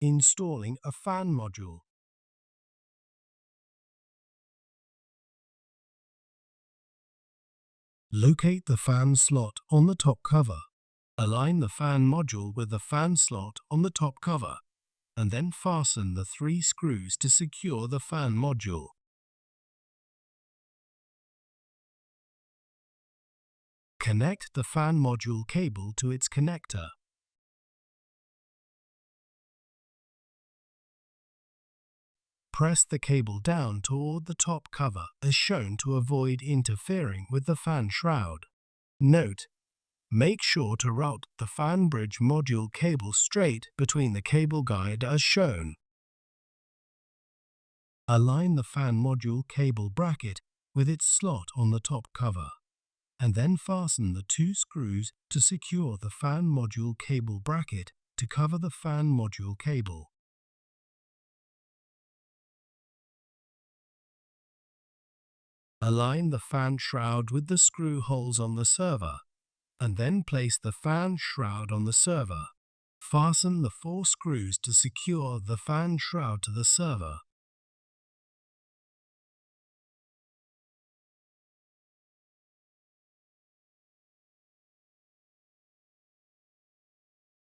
Installing a fan module. Locate the fan slot on the top cover. Align the fan module with the fan slot on the top cover, and then fasten the 3 screws to secure the fan module. Connect the fan module cable to its connector. Press the cable down toward the top cover as shown to avoid interfering with the fan shroud. Note: make sure to route the fan bridge module cable straight between the cable guide as shown. Align the fan module cable bracket with its slot on the top cover, and then fasten the 2 screws to secure the fan module cable bracket to cover the fan module cable. Align the fan shroud with the screw holes on the server, and then place the fan shroud on the server. Fasten the 4 screws to secure the fan shroud to the server.